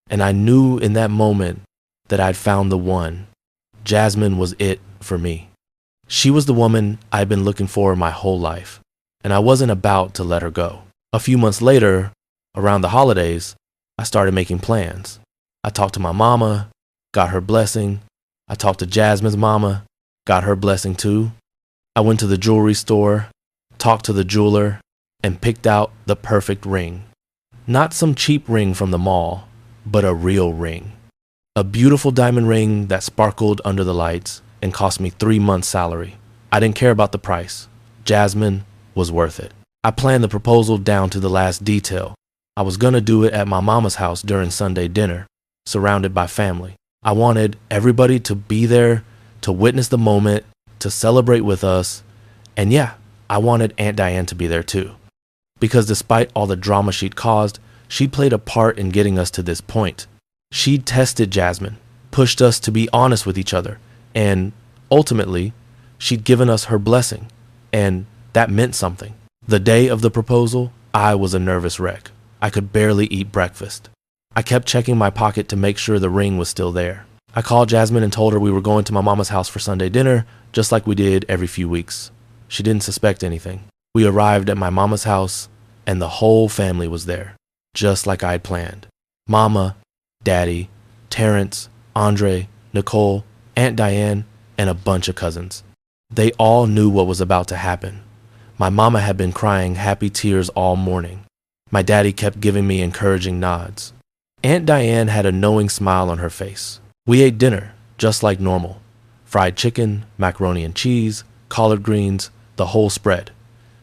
and I knew in that moment that I'd found the one. Jasmine was it for me. She was the woman I'd been looking for my whole life, and I wasn't about to let her go. A few months later, around the holidays, I started making plans. I talked to my mama, got her blessing. I talked to Jasmine's mama, got her blessing too. I went to the jewelry store, talked to the jeweler, and picked out the perfect ring. Not some cheap ring from the mall, but a real ring. A beautiful diamond ring that sparkled under the lights and cost me 3 months' salary. I didn't care about the price. Jasmine was worth it. I planned the proposal down to the last detail. I was gonna do it at my mama's house during Sunday dinner, surrounded by family. I wanted everybody to be there to witness the moment, to celebrate with us, and yeah, I wanted Aunt Diane to be there too. Because despite all the drama she'd caused, she played a part in getting us to this point. She'd tested Jasmine, pushed us to be honest with each other, and ultimately, she'd given us her blessing, and that meant something. The day of the proposal, I was a nervous wreck. I could barely eat breakfast. I kept checking my pocket to make sure the ring was still there. I called Jasmine and told her we were going to my mama's house for Sunday dinner, just like we did every few weeks. She didn't suspect anything. We arrived at my mama's house, and the whole family was there, just like I'd planned. Mama, Daddy, Terrence, Andre, Nicole, Aunt Diane, and a bunch of cousins. They all knew what was about to happen. My mama had been crying happy tears all morning. My daddy kept giving me encouraging nods. Aunt Diane had a knowing smile on her face. We ate dinner, just like normal. Fried chicken, macaroni and cheese, collard greens, the whole spread.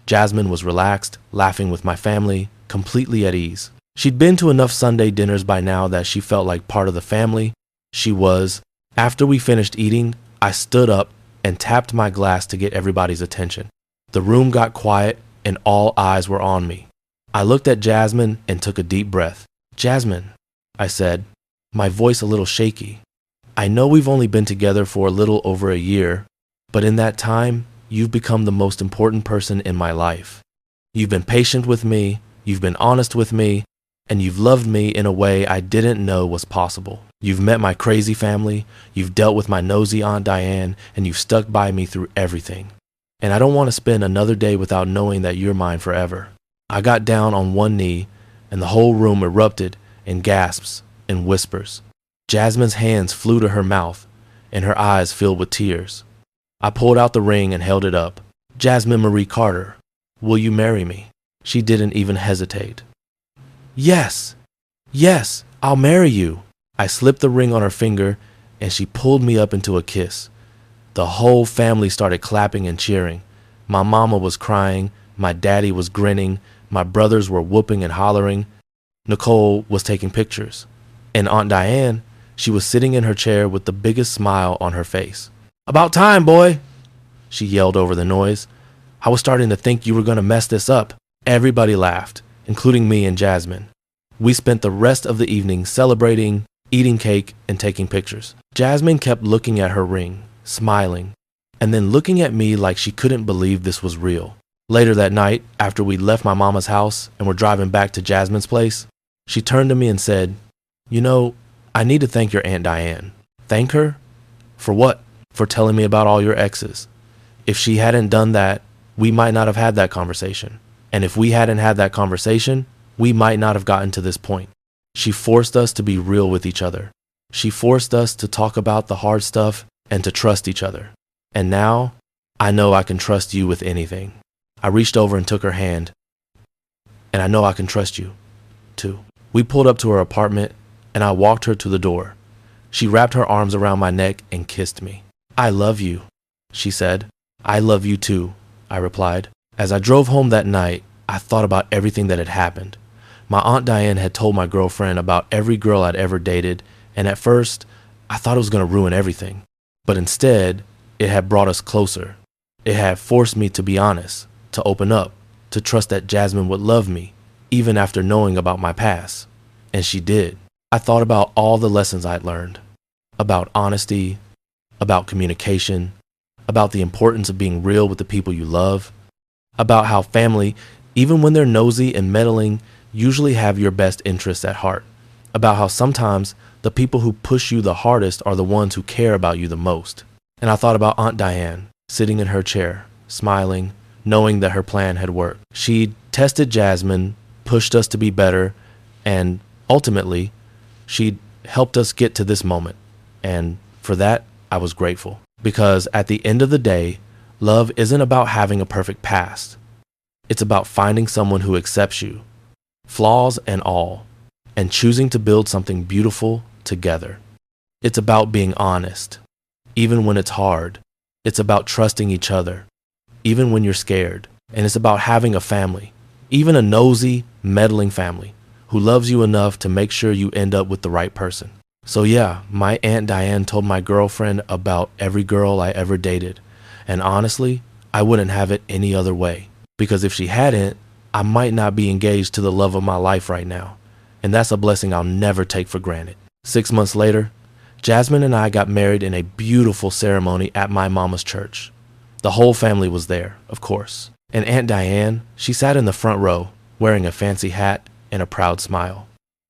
Jasmine was relaxed, laughing with my family, completely at ease. She'd been to enough Sunday dinners by now that she felt like part of the family. She was. After we finished eating, I stood up and tapped my glass to get everybody's attention. The room got quiet and all eyes were on me. I looked at Jasmine and took a deep breath. "Jasmine," I said, my voice a little shaky. "I know we've only been together for a little over a year, but in that time, you've become the most important person in my life. You've been patient with me, you've been honest with me, and you've loved me in a way I didn't know was possible. You've met my crazy family, you've dealt with my nosy Aunt Diane, and you've stuck by me through everything. And I don't want to spend another day without knowing that you're mine forever." I got down on one knee, and the whole room erupted in gasps and whispers. Jasmine's hands flew to her mouth, and her eyes filled with tears. I pulled out the ring and held it up. "Jasmine Marie Carter, will you marry me?" She didn't even hesitate. Yes, I'll marry you." I slipped the ring on her finger, and she pulled me up into a kiss. The whole family started clapping and cheering. My mama was crying, my daddy was grinning, my brothers were whooping and hollering. Nicole was taking pictures. And Aunt Diane, she was sitting in her chair with the biggest smile on her face. "About time, boy," she yelled over the noise. "I was starting to think you were going to mess this up." Everybody laughed, including me and Jasmine. We spent the rest of the evening celebrating, eating cake, and taking pictures. Jasmine kept looking at her ring, smiling, and then looking at me like she couldn't believe this was real. Later that night, after we left my mama's house and were driving back to Jasmine's place, she turned to me and said, "You know, I need to thank your Aunt Diane." "Thank her? For what?" "For telling me about all your exes. If she hadn't done that, we might not have had that conversation. And if we hadn't had that conversation, we might not have gotten to this point. She forced us to be real with each other. She forced us to talk about the hard stuff and to trust each other. And now, I know I can trust you with anything. I reached over and took her hand, and I know I can trust you, too. We pulled up to her apartment, and I walked her to the door. She wrapped her arms around my neck and kissed me. I love you, she said. I love you too, I replied. As I drove home that night, I thought about everything that had happened. My Aunt Diane had told my girlfriend about every girl I'd ever dated, and at first, I thought it was going to ruin everything. But instead, it had brought us closer. It had forced me to be honest, to open up, to trust that Jasmine would love me, even after knowing about my past. And she did. I thought about all the lessons I'd learned, about honesty, about communication, about the importance of being real with the people you love, about how family, even when they're nosy and meddling, usually have your best interests at heart, about how sometimes the people who push you the hardest are the ones who care about you the most. And I thought about Aunt Diane, sitting in her chair, smiling, knowing that her plan had worked. She'd tested Jasmine, pushed us to be better, and ultimately, she'd helped us get to this moment. And for that, I was grateful. Because at the end of the day, love isn't about having a perfect past. It's about finding someone who accepts you, flaws and all, and choosing to build something beautiful together. It's about being honest, even when it's hard. It's about trusting each other, even when you're scared. And it's about having a family, even a nosy, meddling family, who loves you enough to make sure you end up with the right person. So yeah, my Aunt Diane told my girlfriend about every girl I ever dated. And honestly, I wouldn't have it any other way. Because if she hadn't, I might not be engaged to the love of my life right now. And that's a blessing I'll never take for granted. 6 months later, Jasmine and I got married in a beautiful ceremony at my mama's church. The whole family was there, of course. And Aunt Diane, she sat in the front row, wearing a fancy hat and a proud smile.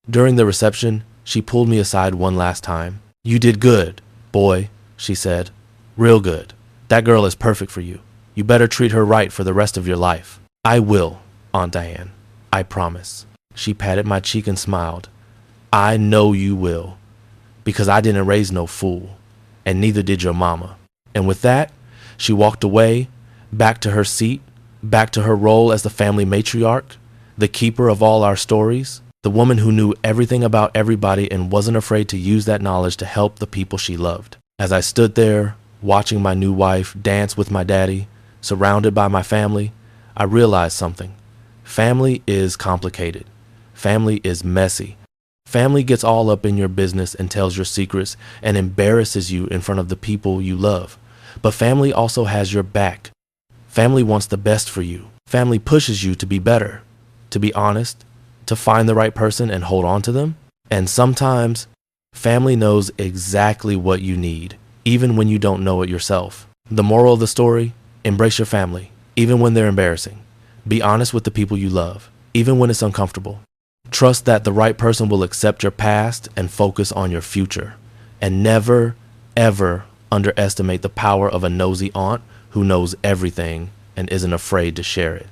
During the reception, she pulled me aside one last time. "You did good, boy," she said. "Real good. That girl is perfect for you. You better treat her right for the rest of your life." "I will, Aunt Diane. I promise." She patted my cheek and smiled. "I know you will, because I didn't raise no fool, and neither did your mama." And with that, she walked away, back to her seat, back to her role as the family matriarch, the keeper of all our stories, the woman who knew everything about everybody and wasn't afraid to use that knowledge to help the people she loved. As I stood there, watching my new wife dance with my daddy, surrounded by my family, I realized something. Family is complicated. Family is messy. Family gets all up in your business and tells your secrets and embarrasses you in front of the people you love. But family also has your back. Family wants the best for you. Family pushes you to be better, to be honest, to find the right person and hold on to them. And sometimes, family knows exactly what you need, even when you don't know it yourself. The moral of the story: embrace your family, even when they're embarrassing. Be honest with the people you love, even when it's uncomfortable. Trust that the right person will accept your past and focus on your future. And never, ever underestimate the power of a nosy aunt who knows everything and isn't afraid to share it.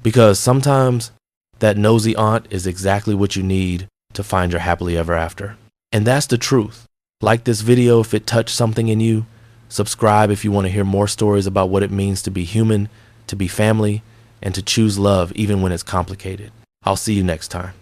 Because sometimes that nosy aunt is exactly what you need to find your happily ever after. And that's the truth. Like this video if it touched something in you. Subscribe if you want to hear more stories about what it means to be human, to be family, and to choose love even when it's complicated. I'll see you next time.